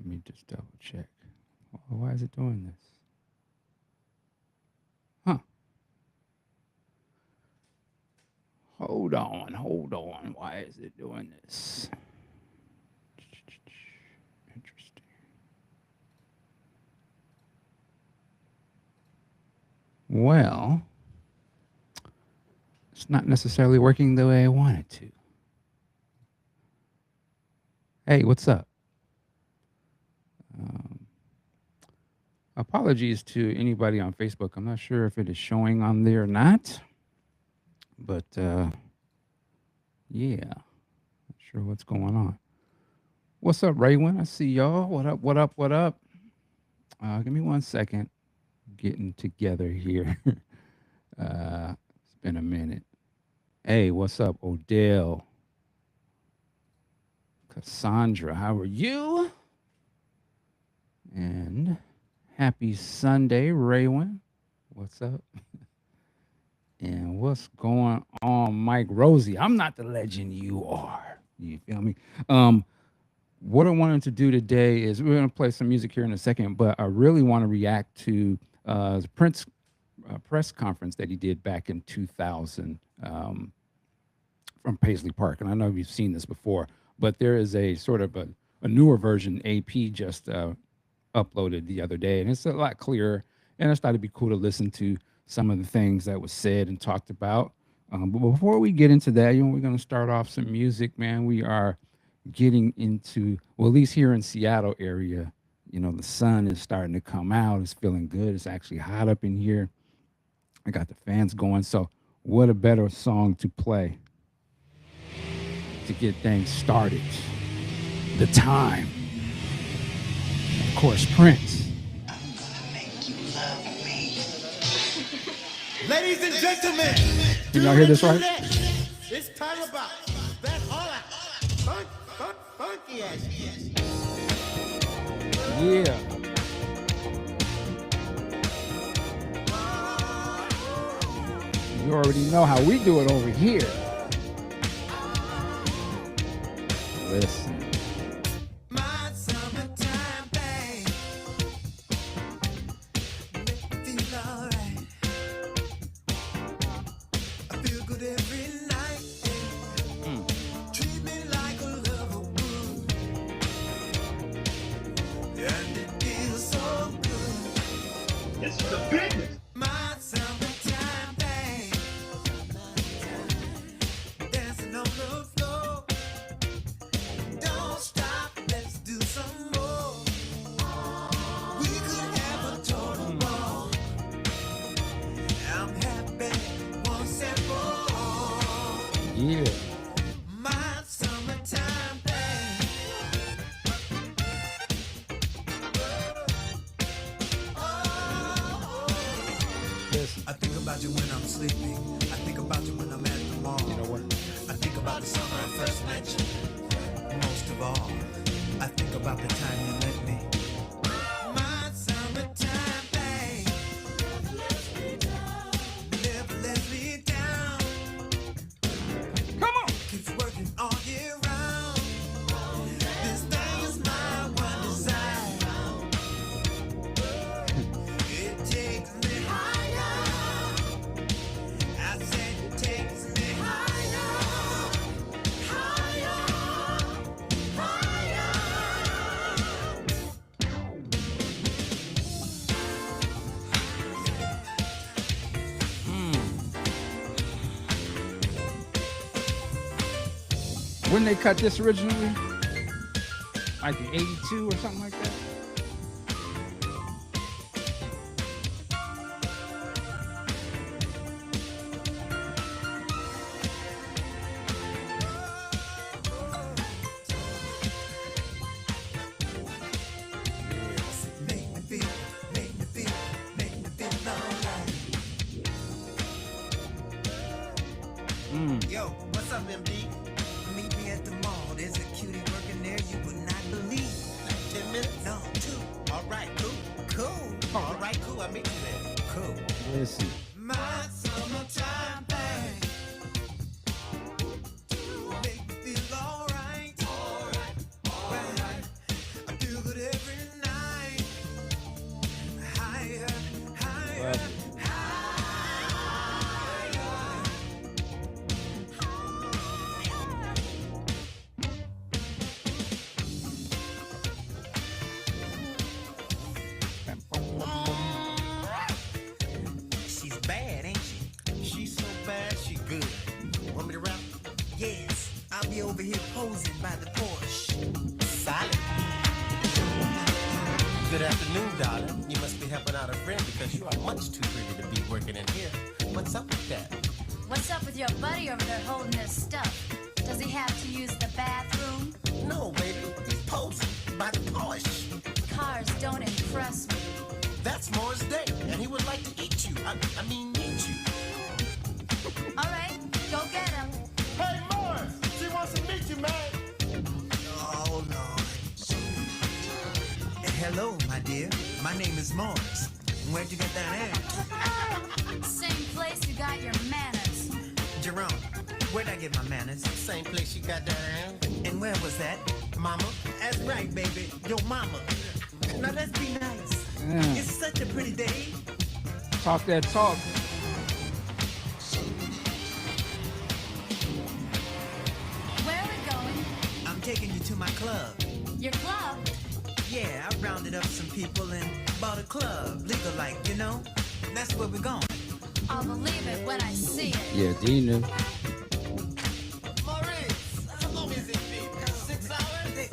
Let me just double check. Why is it doing this? Huh. Hold on, hold on. Why is it doing this? Interesting. Well, it's not necessarily working the way I want it to. Hey, what's up? Um, Apologies to anybody on Facebook. I'm not sure if it is showing on there or not, but yeah, not sure what's going on. What's up, Raywin? I see y'all. What up? What up? What up? Give me 1 second. Getting together here. It's been a minute. Hey, what's up, Odell? Cassandra, how are you? And happy Sunday, Raywin. What's up? And what's going on, Mike Rosie? I'm not the legend you are. You feel me? What I wanted to do today is we're going to play some music here in a second, but I really want to react to the Prince press conference that he did back in 2000 from Paisley Park. And I know you've seen this before, but there is a sort of a newer version AP just uploaded the other day, and it's a lot clearer. And I just thought it'd be cool to listen to some of the things that was said and talked about. But before we get into that, we're going to start off some music, man. We are getting into, well, at least here in Seattle area, the sun is starting to come out. It's feeling good. It's actually hot up in here. I got the fans going. So what a better song to play to get things started. The Time. Of course, Prince. I'm gonna make you love me. Ladies and gentlemen, Did y'all hear this right? it's time about that all that funky ass. Yeah. You already know how we do it over here. Listen. My summertime thing. Make me feel alright. I feel good every night. Treat me like a lover would. And it feels so good. It's the business. My summertime thing. Dancing on the floor. Don't stop, let's do some more. We could have a total ball. I'm happy once and for all. Yeah. My summertime thing. Listen. I think about you when I'm sleeping. I think about you when I'm at the mall. You know what? I think about the summer I first met you. Most of all, I think about the time you met me. My summertime thing. Never let me down. Come on. Keeps working all year round. This thing is my one desire. It takes me higher. I said it takes me higher. Higher. Higher. When they cut this originally, like in 82 or something like that. Make me feel, make me feel, make me feel alright. Yo, what's up, MD? Meet me at the mall. There's a cutie working there you would not believe. 10 minutes? No, 2. All right, cool. Cool. All right, cool. I'll meet you there. Cool. Listen. My summertime thing. Make me feel alright. Alright. I feel good every Good afternoon, darling. You must be helping out a friend because you are much too pretty to be working in here. What's up with that? What's up with your buddy over there holding his stuff? Does he have to use the bathroom? No, baby. He's posing by the polish. Cars don't impress me. That's Morris Day, and he would like to eat you. I mean, eat you. All right, go get him. Hey, Morris! She wants to meet you, man. Oh, Lord. Hello, my dear. My name is Morris. Where'd you get that at? Same place you got your manners. Jerome, where'd I get my manners? Same place you got that hand. And where was that? Mama. That's right, baby. Your mama. Now let's be nice. Yeah. It's such a pretty day. Talk that talk. Where are we going? I'm taking you to my club. Your club? Yeah, I rounded up some people and bought a club. Legal like, you know? That's where we're going. I'll believe it when I see it. Yeah, D knew. Maurice, how long has it been? 6 hours? Hey,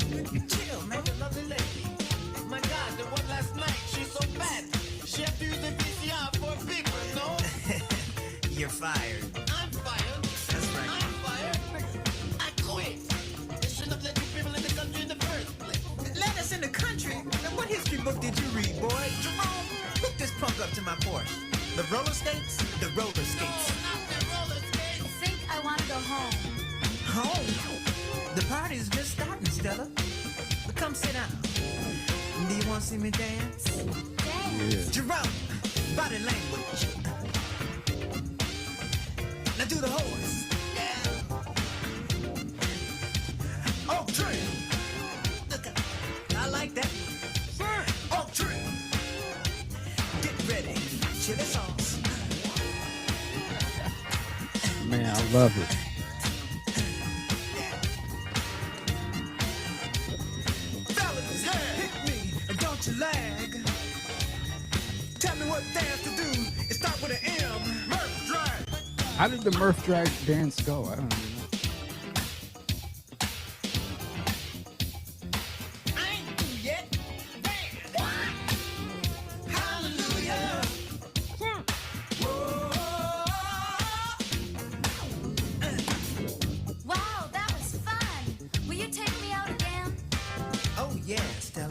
chill, man. Lovely lady. My God, the one last night, she's so bad. She had to use the VCR for a big one, no? You're fired. I'm fired. That's right. I'm fired. I quit. They shouldn't have let you people in the country in the first place. Let us in the country. Now, what history book did you read, boy? Jerome, hook this punk up to my Porsche. The roller skates? The roller skates. Not the roller skates. I think I want to go home. Home? The party's just starting, Stella. But come sit down. Do you want to see me dance? Dance. Jerome, body language. Now do the horse. Oak tree. Look, I like that. Oak tree. Get ready. Chili sauce. Man, I love it. Fellas, hit me, and don't you lag. Tell me what dance to do. It start with an M. Murph drag. How did the Murph drag dance go? I don't even know. I ain't through yet. Dance. Hallelujah. Wow, that was fun. Will you take me out again? Oh yeah, Stella.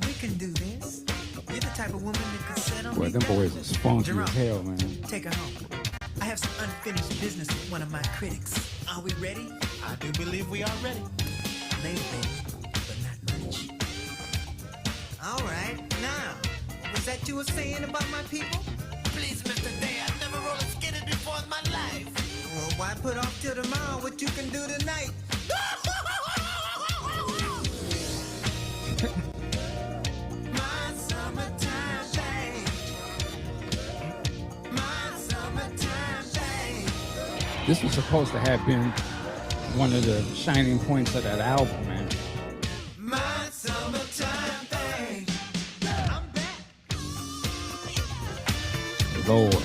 We can do this. You're the type of woman that can settle Boy, me them down. boys is funky Jerome, as hell, man. take her home. I have some unfinished business with one of my critics. Are we ready? I do believe we are ready. Later, baby, but not much. All right, now, what was that you were saying about my people? Please, Mr. Day, I've never roller skated before in my life. Well, why put off till tomorrow what you can do tonight? My summertime thing. My summertime thing. This was supposed to have been one of the shining points of that album, man. My summertime thing. I'm back. Lord.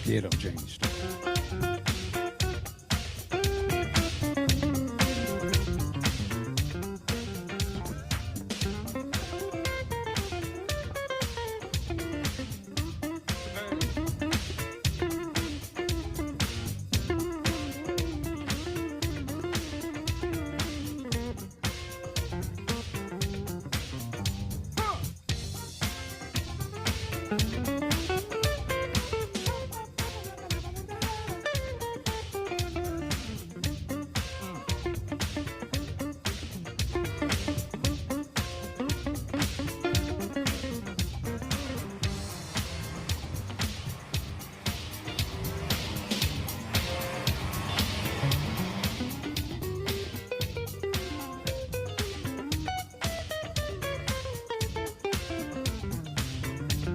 Get him, Jamie Stewart.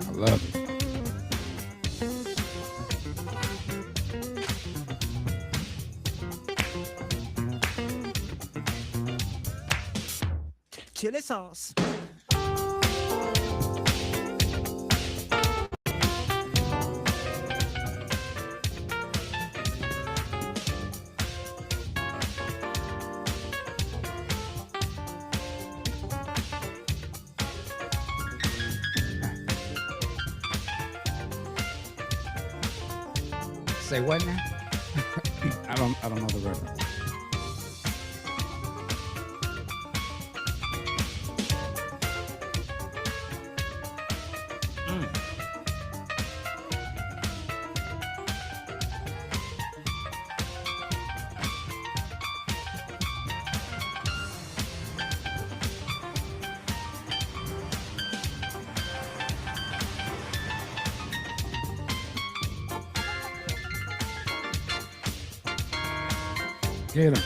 I love it. Chili sauce. Say what now? I don't know the reference. Get him.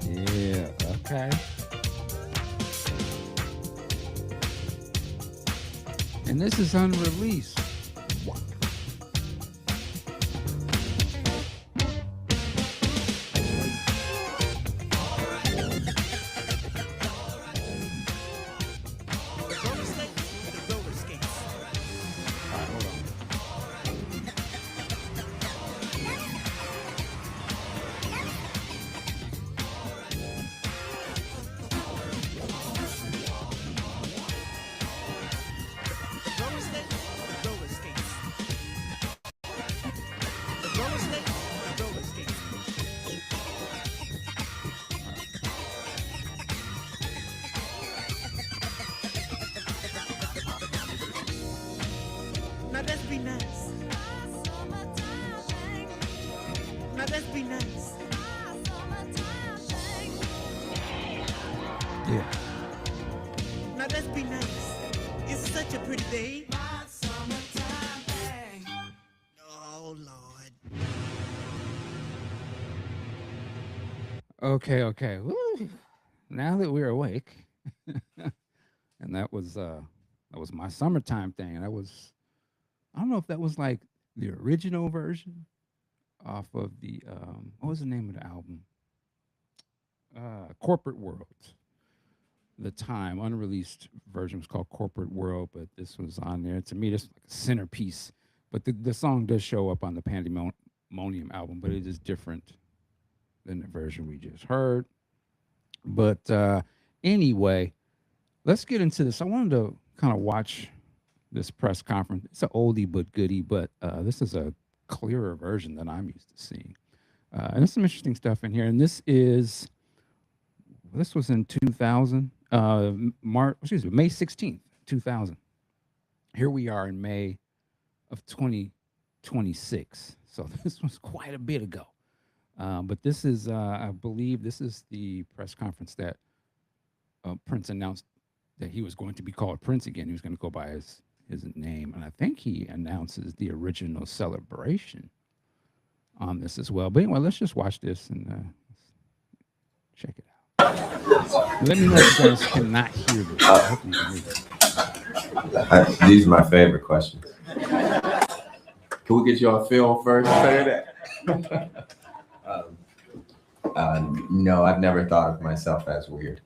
Yeah, okay. And this is unreleased. Roller skates, the roller skates. All right, hold on. Roller skates, the roller skates. The roller skates, the roller skates. Now let's be nice. Now let's be nice. Yeah. Now let's be nice. It's such a pretty day. Oh Lord. Okay. Woo. Now that we're awake, and that was my summertime thing. And that was, I don't know if that was like the original version off of the what was the name of the album? Corporate World. The time unreleased version was called Corporate World, but this was on there. To me, this was like a centerpiece. But the song does show up on the Pandemonium album, but it is different than the version we just heard. But anyway, let's get into this. I wanted to kind of watch this press conference. It's an oldie but goodie, but this is a clearer version than I'm used to seeing. And there's some interesting stuff in here. And this was in 2000, May 16th, 2000. Here we are in May of 2026. So this was quite a bit ago. But this is, I believe, this is the press conference that Prince announced that he was going to be called Prince again. He was going to go by his name. And I think he announces the original celebration on this as well. But anyway, let's just watch this and check it out. Let me know if you guys cannot hear this. I hope you can hear this. These are my favorite questions. Can we get you on film first? Say that. No, I've never thought of myself as weird.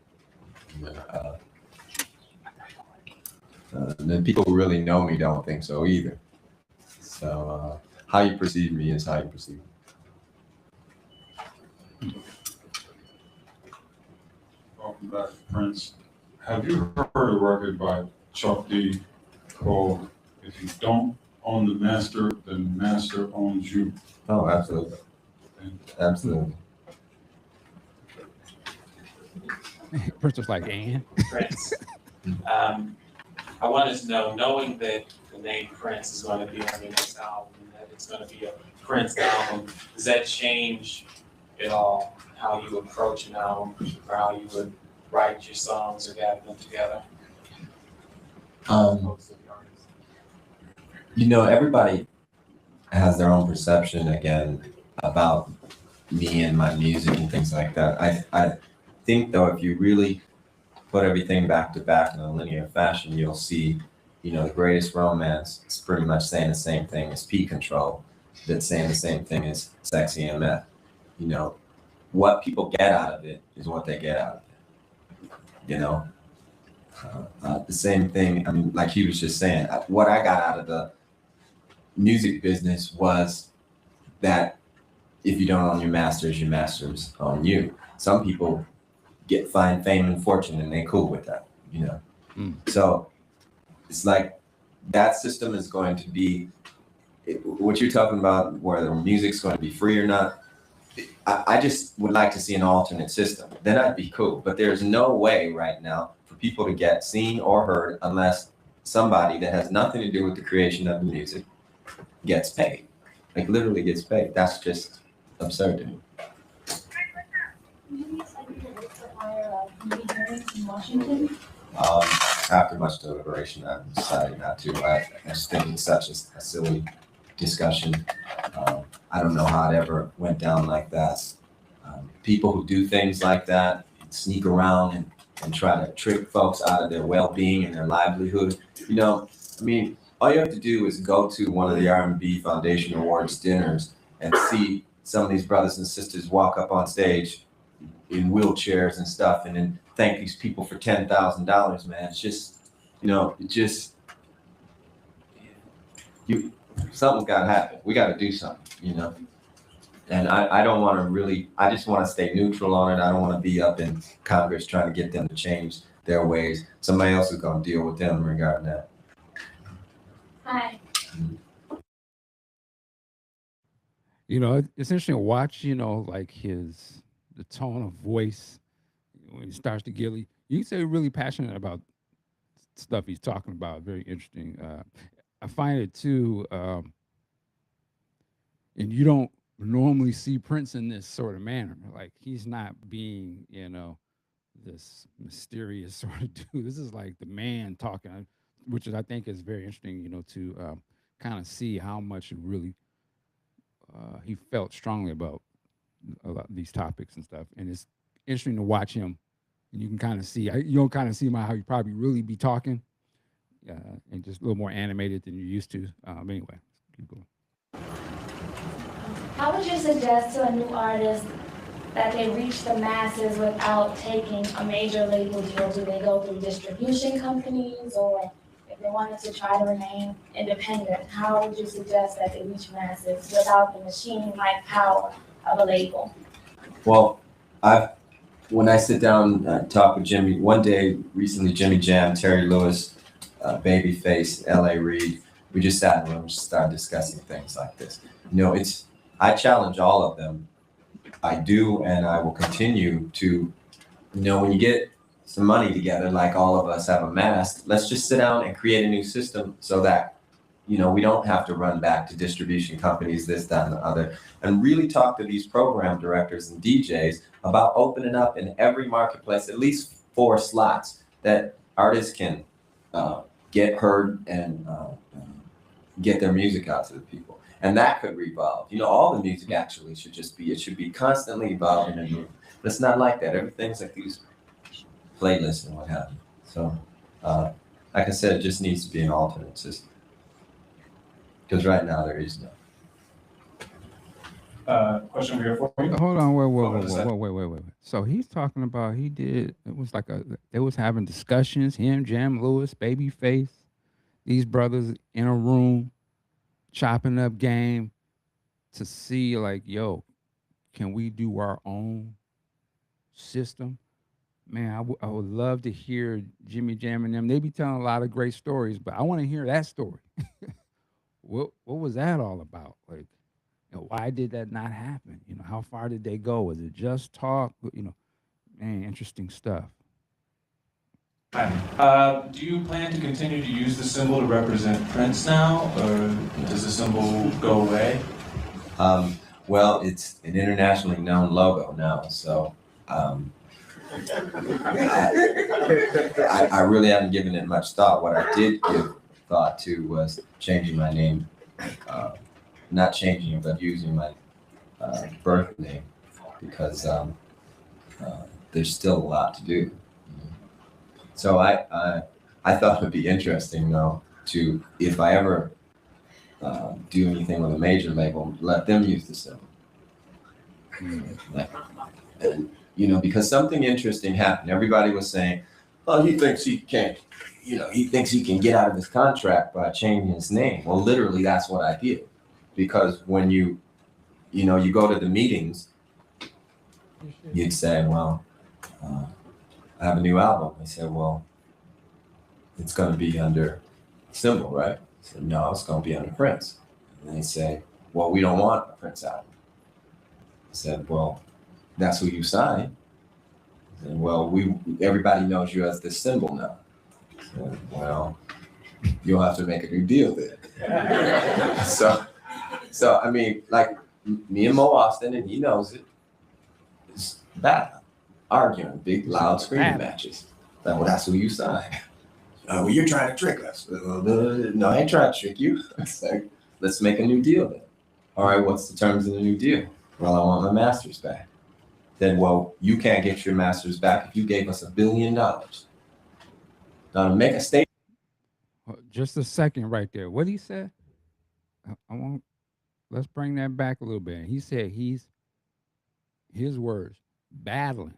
The people who really know me don't think so either. So how you perceive me is how you perceive me. Welcome back, Prince. Have you heard a record by Chuck D called "If You Don't Own the Master, Then the Master Owns You"? Oh, absolutely. Absolutely. Prince was like, and Prince. I wanted to know, knowing that the name Prince is going to be on your next album, that it's going to be a Prince album, does that change at all how you approach an album or how you would write your songs or gather them together? Everybody has their own perception again about me and my music and things like that. I think though, if you really put everything back to back in a linear fashion, you'll see, The Greatest Romance is pretty much saying the same thing as P Control, that's saying the same thing as Sexy MF. What people get out of it is what they get out of it. The same thing, like he was just saying, what I got out of music business was that if you don't own your masters own you. Some people find fame and fortune and they cool with that, you know. So it's like that system is going to be what you're talking about, whether music's going to be free or not. I just would like to see an alternate system. Then I'd be cool. But there's no way right now for people to get seen or heard unless somebody that has nothing to do with the creation of the music gets paid. Like literally gets paid. That's just absurd to me. In Washington? After much deliberation, I decided not to. I just think it's such a silly discussion. I don't know how it ever went down like that. People who do things like that, sneak around and try to trick folks out of their well-being and their livelihood. You know, I mean, all you have to do is go to one of the R&B Foundation Awards dinners and see some of these brothers and sisters walk up on stage in wheelchairs and stuff and then thank these people for $10,000, man. It's just, you know, something's got to happen. We got to do something, you know. And I don't want to really, I just want to stay neutral on it. I don't want to be up in Congress trying to get them to change their ways. Somebody else is going to deal with them regarding that. Hi. You know, it's interesting to watch, you know, like the tone of voice when he starts to get, you can say really passionate about stuff he's talking about. Very interesting. I find it too, and you don't normally see Prince in this sort of manner. Like he's not being, you know, this mysterious sort of dude. This is like the man talking, which is, I think is very interesting, you know, to kind of see how much it really he felt strongly about a lot of these topics and stuff. And it's interesting to watch him, and you can kind of see, you don't kind of see how you probably really be talking, and just a little more animated than you're used to. Anyway, keep going. How would you suggest to a new artist that they reach the masses without taking a major label deal? Do they go through distribution companies, or if they wanted to try to remain independent, how would you suggest that they reach masses without the machine-like power of a label? Well, when I sit down and talk with Jimmy, one day recently, Jimmy Jam, Terry Lewis, Babyface, L.A. Reid, we just sat in the room and started discussing things like this. You know, I challenge all of them. I do, and I will continue to, you know, when you get some money together, like all of us have amassed, let's just sit down and create a new system so that, you know, we don't have to run back to distribution companies, this, that, and the other, and really talk to these program directors and DJs about opening up in every marketplace at least 4 slots that artists can get heard and get their music out to the people. And that could revolve. You know, all the music actually should be constantly evolving and moving. But it's not like that. Everything's like these playlists and what have you. So, like I said, it just needs to be an alternate system. Because right now there is none. Question over here for you. Hold on, wait. So he's talking about it was like they was having discussions, him, Jam Lewis, Babyface, these brothers in a room, chopping up game to see like, yo, can we do our own system? Man, I would love to hear Jimmy Jam and them. They be telling a lot of great stories, but I want to hear that story. What was that all about? Like, you know, why did that not happen? You know, how far did they go? Was it just talk? You know, man, interesting stuff. Do you plan to continue to use the symbol to represent Prince now, or does the symbol go away? Well, it's an internationally known logo now, so I really haven't given it much thought. What I did give thought to was changing my name, not changing it, but using my birth name, because there's still a lot to do. So I thought it would be interesting, though, to, if I ever do anything with a major label, let them use the symbol. And, you know, because something interesting happened. Everybody was saying, oh, he thinks he can't, he thinks he can get out of his contract by changing his name. Well, literally, that's what I did. Because when you go to the meetings, you'd say, well, I have a new album. I said, well, it's going to be under Symbol, right? I said, no, it's going to be under Prince. And they say, well, we don't want a Prince album. I said, well, that's who you signed. I said, well, everybody knows you as this Symbol now. I said, well, you'll have to make a new deal then. So I mean, like me and Mo Austin, and he knows it, is bad. Arguing, big, loud screaming matches. Like, well, that's who you signed. Well, you're trying to trick us. No, I ain't trying to trick you. It's like, let's make a new deal then. All right, what's the terms of the new deal? Well, I want my masters back. Then, well, you can't get your masters back if you gave us $1 billion. Now, to make a statement. Just a second right there. What he said? Let's bring that back a little bit. He said his words, battling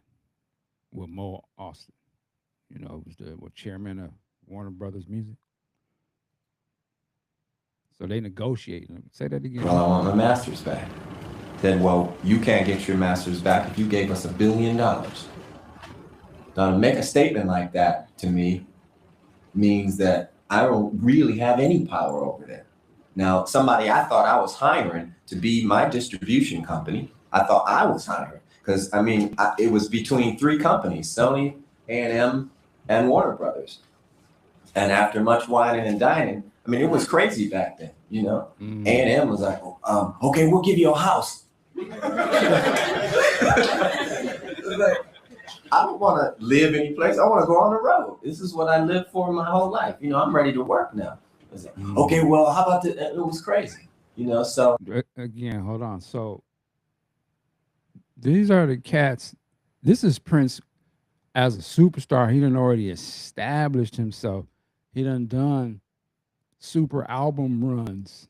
with Mo Austin. Was the chairman of Warner Brothers Music. So they negotiate. Say that again. Well, I want my masters back. Then, well, you can't get your masters back if you gave us $1 billion. Now, to make a statement like that to me means that I don't really have any power over them. Now, somebody I thought I was hiring to be my distribution company, I thought I was hiring. Because, I mean, it was between 3 companies, Sony, A&M, and Warner Brothers. And after much whining and dining, I mean, it was crazy back then, A&M was like, okay, we'll give you a house. Like, I don't want to live any place. I want to go on the road. This is what I lived for my whole life. I'm ready to work now. It's like, okay, well, how about this? It was crazy, so. Again, hold on. So these are the cats. This is Prince as a superstar. He done already established himself. He done super album runs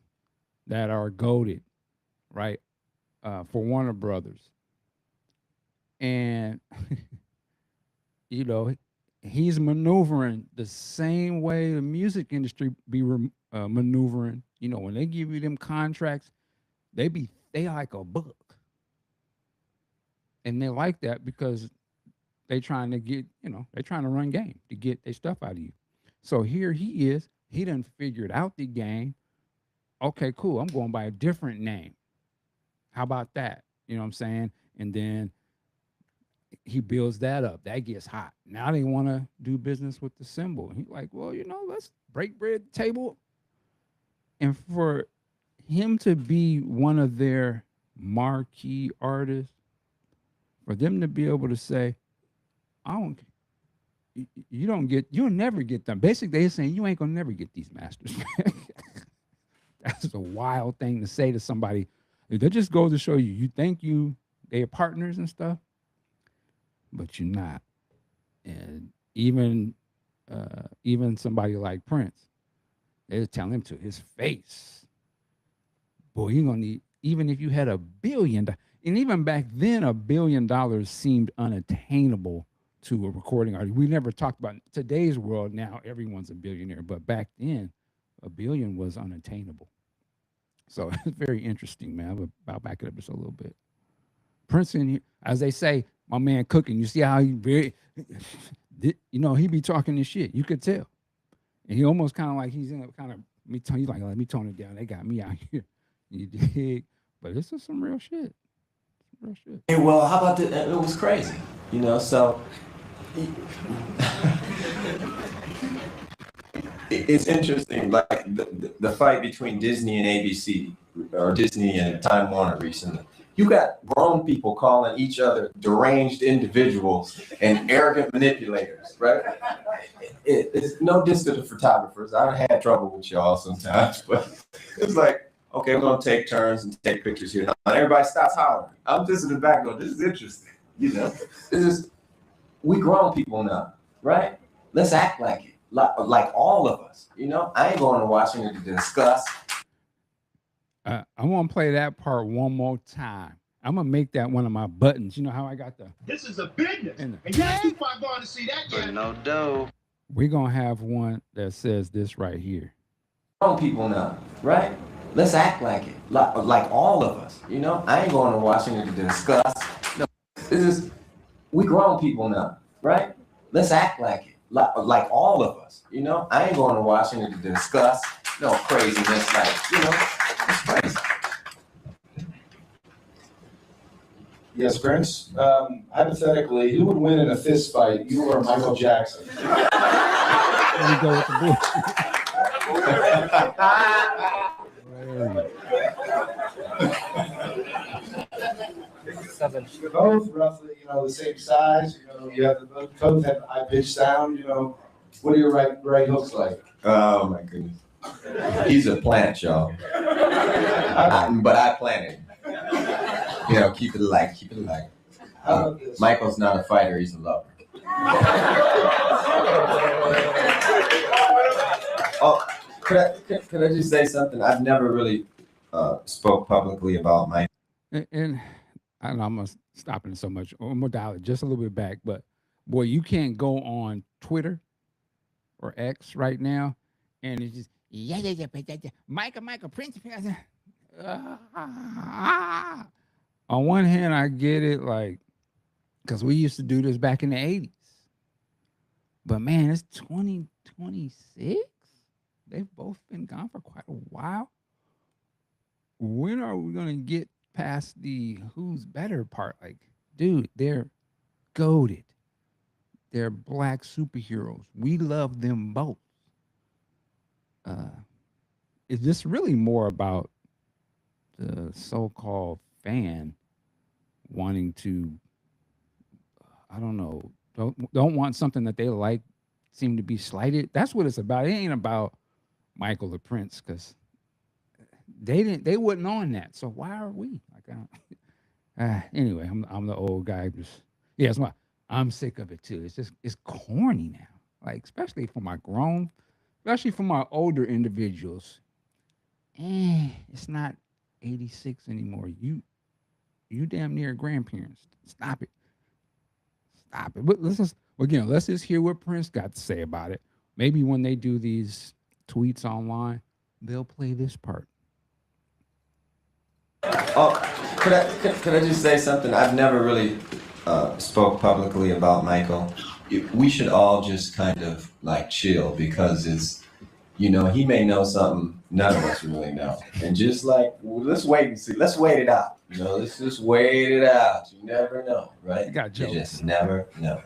that are goated, right? For Warner Brothers. And, he's maneuvering the same way the music industry be maneuvering. When they give you them contracts, they like a book. And they like that because they trying to get, they trying to run game to get their stuff out of you. So here he is. He done figured out the game. Okay, cool. I'm going by a different name. How about that? You know what I'm saying? And then he builds that up. That gets hot. Now they want to do business with the Symbol. He's like, well, let's break bread at the table. And for him to be one of their marquee artists, for them to be able to say, you'll never get them. Basically, they're saying you ain't gonna never get these masters back. That's a wild thing to say to somebody. That just goes to show you think they're partners and stuff, but you're not. And even somebody like Prince, they're telling him to his face, boy, you're gonna need, even if you had $1 billion, and even back then, $1 billion seemed unattainable to a recording artist. We never talked about today's world. Now everyone's a billionaire, but back then, $1 billion was unattainable. So it's very interesting, man. I'll back it up just a little bit. Prince, in here, as they say, my man cooking. You see how he he be talking this shit. You could tell, and he almost kind of like he's in a kind of he's like, let me tone it down. They got me out here. You dig? But this is some real shit. Real shit. Hey, well, how about this? It was crazy, so. It's interesting, like the fight between Disney and ABC, or Disney and Time Warner recently. You got grown people calling each other deranged individuals and arrogant manipulators, right? It's no diss to the photographers. I've had trouble with y'all sometimes, but it's like, okay, we're gonna take turns and take pictures here. And everybody stops hollering. I'm just in the back going, this is interesting, we grown people now, right? Let's act like it. Like all of us, I ain't going to Washington to discuss. I want to play that part one more time. I'm gonna make that one of my buttons. You know how I got the. This is a business. And And y'all too far going to see that yet. No dough. we're gonna have one that says this right here. Grown people now, right? Let's act like it, like all of us. You know, I ain't going to Washington to discuss. No, this is we grown people now, right? Let's act like it, like all of us. You know, I ain't going to Washington to discuss no craziness, like it's crazy. Yes, Prince. Hypothetically, who would win in a fist fight, you or Michael Jackson? Let me go with the You're both roughly, the same size. You have both have high pitched sound. What are your right hooks like? Oh my goodness, he's a plant, y'all. But I planted. Keep it light. How about this? Michael's not a fighter; he's a lover. Oh, could I just say something? I've never really spoke publicly about my. And I'm gonna stop it so much. I'm gonna dial it just a little bit back, but boy, you can't go on Twitter or X right now, and it's just Michael Prince. On one hand, I get it, like, because we used to do this back in the 80s. But man, it's 2026. They've both been gone for quite a while. When are we gonna get past the who's better part? Like, dude, they're goated. They're black superheroes. We love them both. Is this really more about the so-called fan wanting to, I don't know, don't want something that they like seem to be slighted? That's what it's about. It ain't about Michael or Prince, because they wasn't on that. So why are we? Like, anyway, I'm the old guy. I'm sick of it too. It's corny now. Like, especially for my older individuals. It's not 86 anymore. You damn near grandparents. Stop it. But let's just hear what Prince got to say about it. Maybe when they do these tweets online, they'll play this part. Oh, could I just say something? I've never really spoke publicly about Michael. We should all just kind of like chill, because it's, he may know something none of us really know. And just like, let's wait and see. Let's wait it out. Let's just wait it out. You never know, right? You just never know.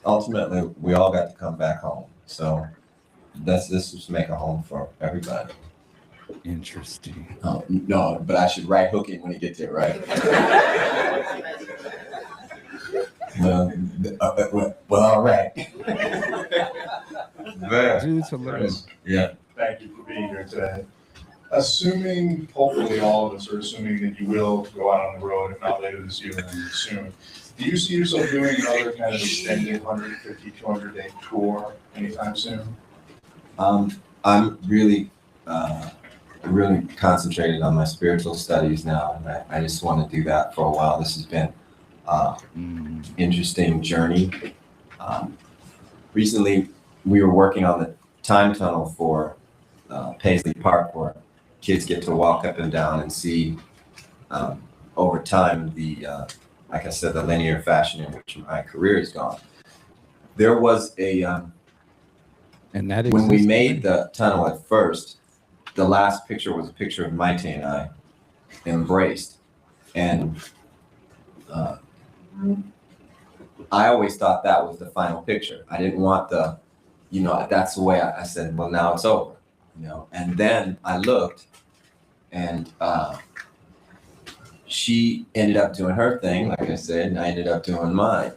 Ultimately, we all got to come back home. So let's just make a home for everybody. Interesting. Oh, no, but I should right hook it when you get there, right? Well, all right. Dude's hilarious. Yeah. Thank you for being here today. Assuming, hopefully all of us are assuming that you will go out on the road, if not later this year, then soon. Do you see yourself doing another kind of extended 150, 200-day tour anytime soon? I'm really concentrated on my spiritual studies now, and I just want to do that for a while. This has been interesting journey. Recently, we were working on the time tunnel for Paisley Park, where kids get to walk up and down and see over time the, like I said, the linear fashion in which my career has gone. There was and that when we made the tunnel at first, the last picture was a picture of Maite and I embraced. And I always thought that was the final picture. I didn't want that's the way I said, well, now it's over, And then I looked, and she ended up doing her thing, like I said, and I ended up doing mine.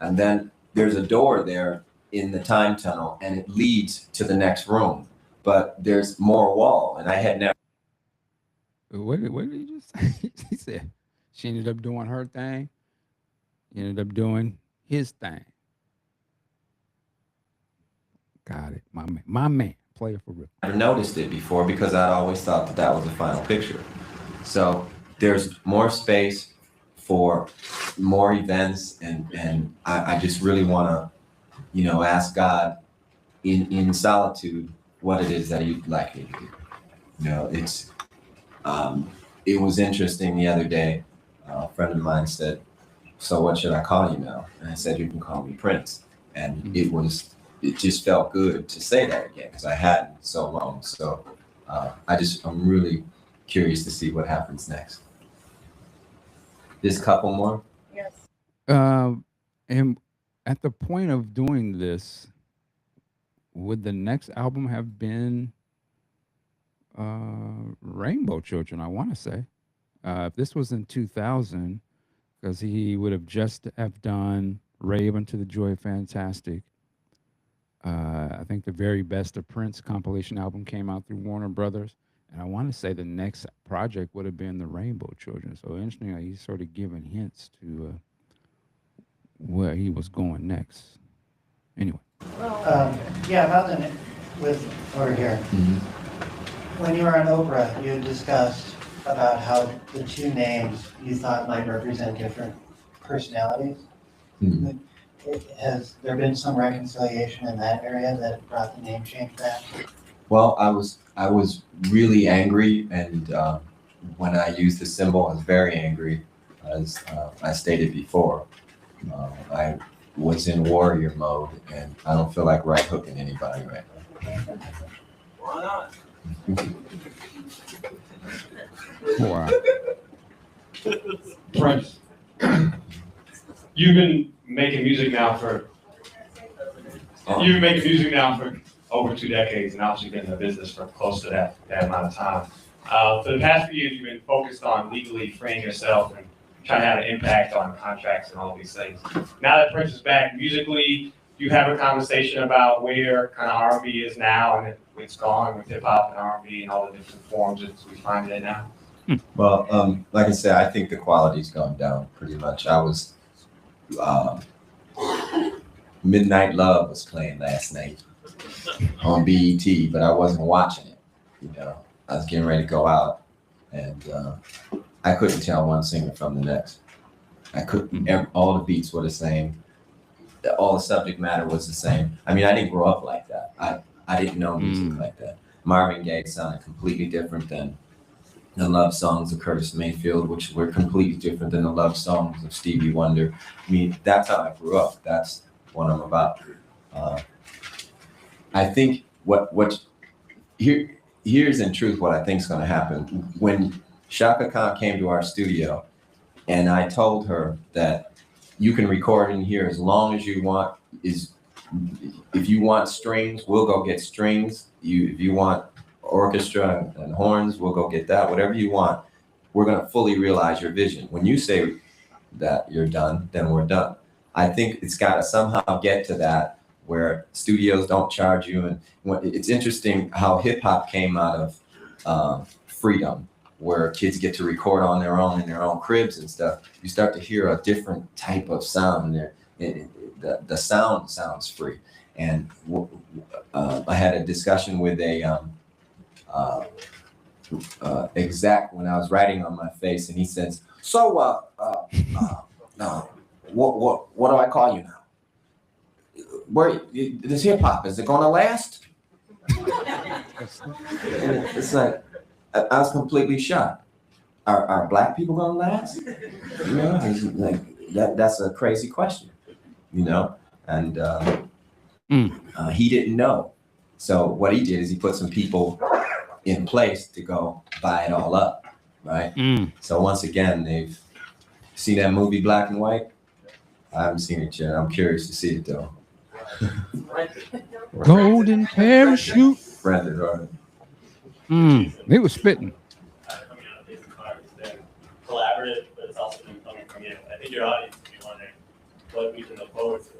And then there's a door there in the time tunnel, and it leads to the next room, but there's more wall, and I had never. What did he just say? He said she ended up doing her thing. He ended up doing his thing. Got it. My man. Player for real. I noticed it before because I'd always thought that was the final picture. So there's more space for more events, and I just really want to, you know, ask God in solitude what it is that He'd like me to do. You know, it was interesting the other day. A friend of mine said, "So what should I call you now?" And I said, "You can call me Prince." And it just felt good to say that again because I hadn't so long. So I'm really curious to see what happens next. Just a couple more. Yes. And at the point of doing this, would the next album have been Rainbow Children? I want to say, if this was in 2000, because he would have just have done Raven to the Joy Fantastic. I think the Very Best of Prince compilation album came out through Warner Brothers. And I want to say the next project would have been the Rainbow Children. So interesting, he's sort of giving hints to where he was going next. Anyway. Yeah, about the with over here. When you were on Oprah, you discussed about how the two names you thought might represent different personalities. Has there been some reconciliation in that area that brought the name change back? Well, I was really angry, and when I used the symbol, I was very angry, as I stated before. I was in warrior mode, and I don't feel like right hooking anybody right now. Why not? Wow. Prince, you've been making music now for over 2 decades, and obviously been in the business for close to that amount of time. For the past few years, you've been focused on legally freeing yourself and trying to have an impact on contracts and all these things. Now that Prince is back musically, you have a conversation about where kind of R&B is now and it's gone with hip hop and R&B and all the different forms that we find it now. Well, like I said, I think the quality's gone down pretty much. I was Midnight Love was playing last night on BET, but I wasn't watching it. You know, I was getting ready to go out, and I couldn't tell one singer from the next. I couldn't. All the beats were the same. All the subject matter was the same. I mean, I didn't grow up like that. I didn't know music like that. Marvin Gaye sounded completely different than the love songs of Curtis Mayfield, which were completely different than the love songs of Stevie Wonder. I mean, that's how I grew up. That's what I'm about. I think here's in truth what I think is going to happen. When Chaka Khan came to our studio, and I told her that you can record in here as long as you want. If you want strings, we'll go get strings. If you want orchestra and horns, we'll go get that. Whatever you want, we're going to fully realize your vision. When you say that you're done, then we're done. I think it's got to somehow get to that where studios don't charge you. And it's interesting how hip hop came out of freedom, where kids get to record on their own in their own cribs and stuff. You start to hear a different type of sound there. The sound sounds free. And I had a discussion with a exec when I was writing on my face, and he says, "So what do I call you now? Where this hip hop, is it gonna last?" And it's like I was completely shocked. Are black people gonna last? You know, it's like that's a crazy question, you know. And he didn't know. So what he did is he put some people in place to go buy it all up, right? So once again, they've seen that movie Black and White. I haven't seen it yet. I'm curious to see it though. Golden parachute. Brandon, right? They was spitting. Collaborative, but it's also been coming from you. I think your audience will be wondering what we can look forward to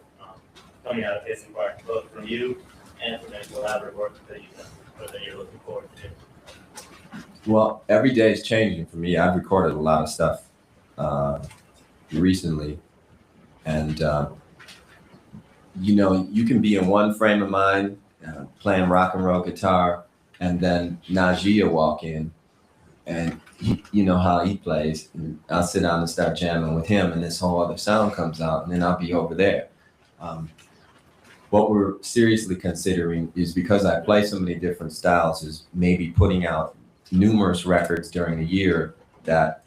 coming out of Pacing Park, both from you and from any collaborative work that you've done, or that you're looking forward to. Well, every day is changing for me. I've recorded a lot of stuff recently, and you know, you can be in one frame of mind playing rock and roll guitar, and then Najee walk in and you know how he plays. And I'll sit down and start jamming with him, and this whole other sound comes out, and then I'll be over there. What we're seriously considering is, because I play so many different styles, is maybe putting out numerous records during the year that,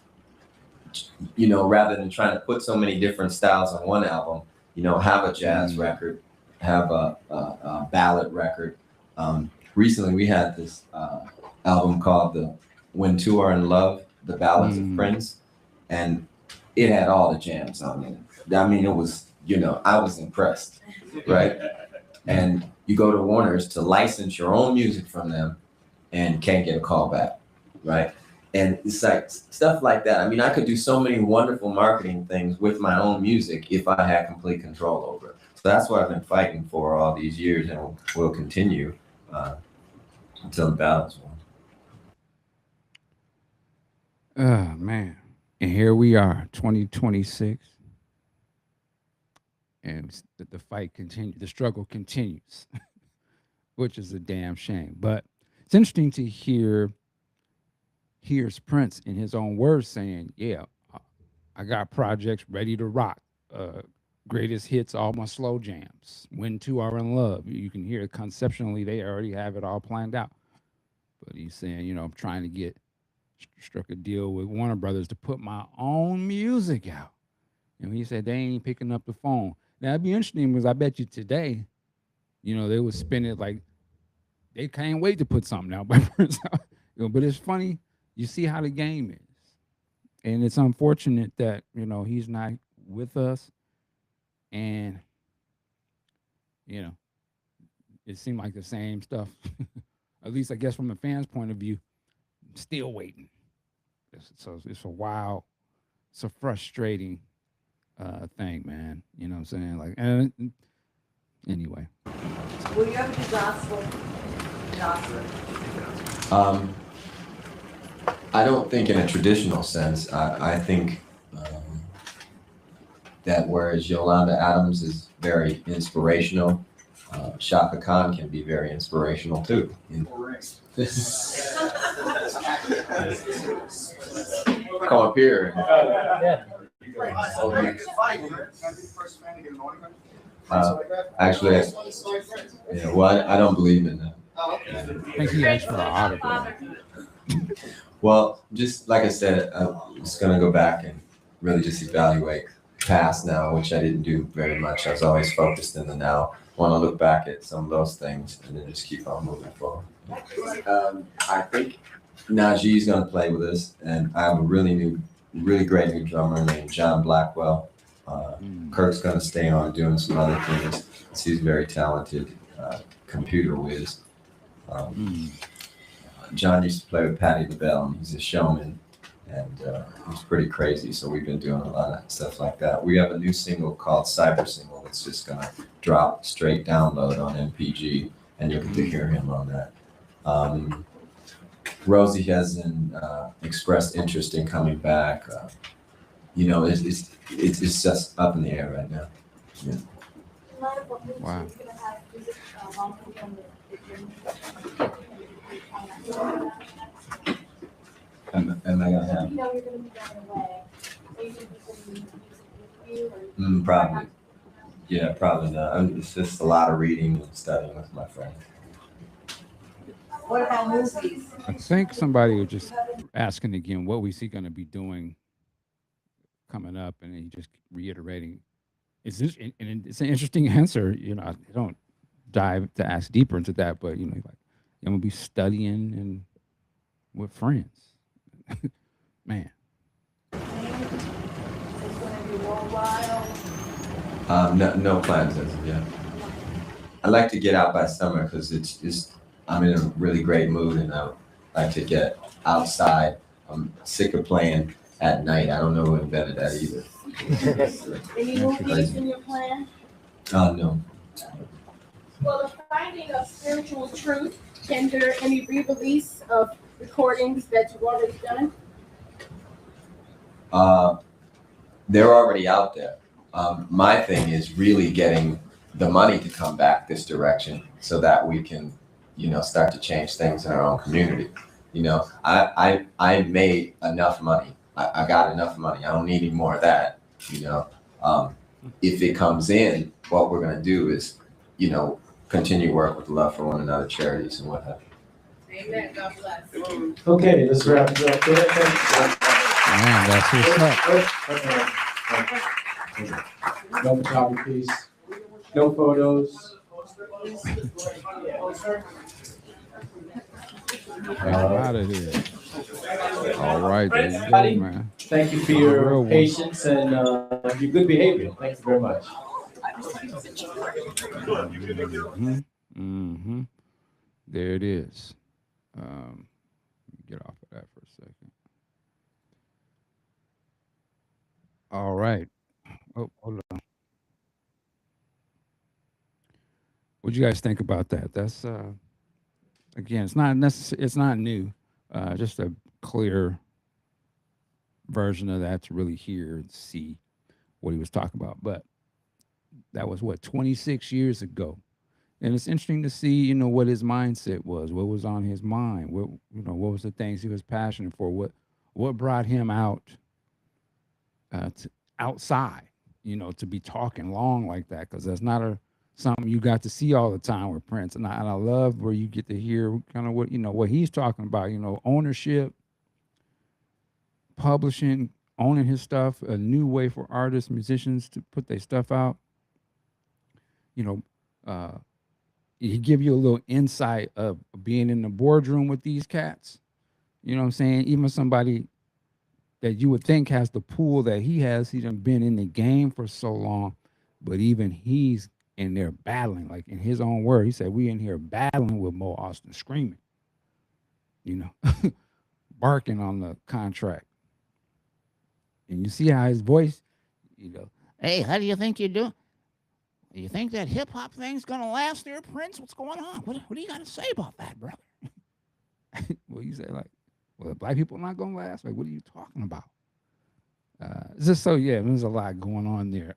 you know, rather than trying to put so many different styles on one album, you know, have a jazz record, have a ballad record. Recently we had this album called the When Two Are in Love, The Ballads of Prince, and it had all the jams on it. I mean, it was, you know, I was impressed, right? And you go to Warner's to license your own music from them and can't get a call back, right? And it's like stuff like that. I mean, I could do so many wonderful marketing things with my own music if I had complete control over it. So that's what I've been fighting for all these years, and will continue until the battle's won. Oh, man. And here we are, 2026. And the fight continues, the struggle continues, which is a damn shame. But it's interesting to here's Prince in his own words saying, yeah, I got projects ready to rock. Greatest hits, all my slow jams. When Two Are in Love. You can hear conceptually, they already have it all planned out. But he's saying, you know, I'm trying to get, struck a deal with Warner Brothers to put my own music out. And he said, they ain't picking up the phone. Now, it'd be interesting because I bet you today, you know, they would spin it like they can't wait to put something out by Prince. You know, but it's funny. You see how the game is. And it's unfortunate that, you know, he's not with us. And, you know, it seemed like the same stuff. At least, I guess, from a fan's point of view, still waiting. So it's a wild, it's a frustrating thing, man. You know what I'm saying? Like, anyway. Will you ever do gospel? I don't think in a traditional sense. I think that whereas Yolanda Adams is very inspirational, Shaka Khan can be very inspirational too. Come up here. Actually, yeah, well, I don't believe in that. I think he asked for an autograph. Well, just like I said, I'm just gonna go back and really just evaluate past now, which I didn't do very much. I was always focused in the now. Want to look back at some of those things and then just keep on moving forward. I think Najee's gonna play with us, and I have a really great new drummer named John Blackwell. Kirk's gonna stay on doing some other things. He's very talented computer whiz. John used to play with Patti LaBelle, and he's a showman, and he's pretty crazy. So we've been doing a lot of stuff like that. We have a new single called Cyber Single that's just gonna drop straight download on MPG, and you'll get to hear him on that. Rosie hasn't expressed interest in coming back. You know, it's just up in the air right now. Yeah. Wow. Am I gonna have? Probably. Yeah, probably not. It's just a lot of reading and studying with my friends. What about movies? I think somebody was just asking again, what was he going to be doing coming up? And he just reiterating. It's an interesting answer. You know, I don't dive to ask deeper into that, but, you know, like, I'm going to be studying and with friends. Man. No plans as of yet. I like to get out by summer because it's just, I'm in a really great mood and I like to get outside. I'm sick of playing at night. I don't know who invented that either. Any movies in your plan? No. Well, the finding of spiritual truth, can there any re-release of recordings that you've already done? They're already out there. My thing is really getting the money to come back this direction so that we can, you know, start to change things in our own community. You know, I made enough money. I got enough money. I don't need any more of that. You know, if it comes in, what we're gonna do is, you know, continue work with Love for One Another charities and what have you. Amen. God bless. Okay, let's wrap it up there. Man, that's what's up. No photographies, no photos. Out of here. All right, there you go, man. Thank you for Real your one. patience and your good behavior. Thank you very much. Mm-hmm. There it is. Get off of that for a second. All right. Oh, hold on. What do you guys think about that? That's again, it's not necessary. It's not new. Just a clear version of that to really hear and see what he was talking about. But that was what 26 years ago, and it's interesting to see, you know, what his mindset was, what was on his mind, what, you know, what was the things he was passionate for, what brought him out to outside, you know, to be talking long like that, because that's not something you got to see all the time with Prince. And I love where you get to hear kind of what, you know, what he's talking about, you know, ownership, publishing, owning his stuff, a new way for artists, musicians to put their stuff out. You know, he give you a little insight of being in the boardroom with these cats. You know what I'm saying? Even somebody that you would think has the pool that he has, he's been in the game for so long, but even he's in there battling, like in his own word, he said, we in here battling with Mo Austin, screaming, you know, barking on the contract. And you see how his voice, you know, hey, how do you think you're doing? Do you think that hip hop thing's gonna last there, Prince? What's going on? What do you got to say about that, brother? Well, you say like, well, black people not gonna last. Like, what are you talking about? It's just so yeah, there's a lot going on there.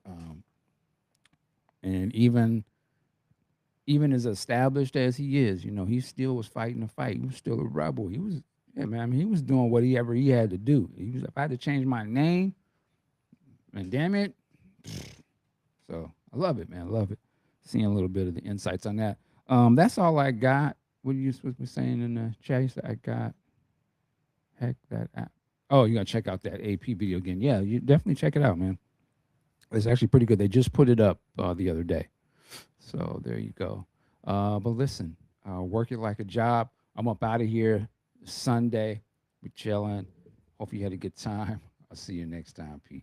And even as established as he is, you know, he still was fighting the fight. He was still a rebel. He was, yeah, man. I mean, he was doing whatever he had to do. He was, if I had to change my name, and damn it. So I love it, man. I love it. Seeing a little bit of the insights on that. That's all I got. What are you supposed to be saying in the chat? You said I got heck that app. Oh, you gotta check out that AP video again. Yeah, you definitely check it out, man. It's actually pretty good. They just put it up the other day. So there you go. But listen, work it like a job. I'm up out of here Sunday. We're chilling. Hope you had a good time. I'll see you next time, Pete.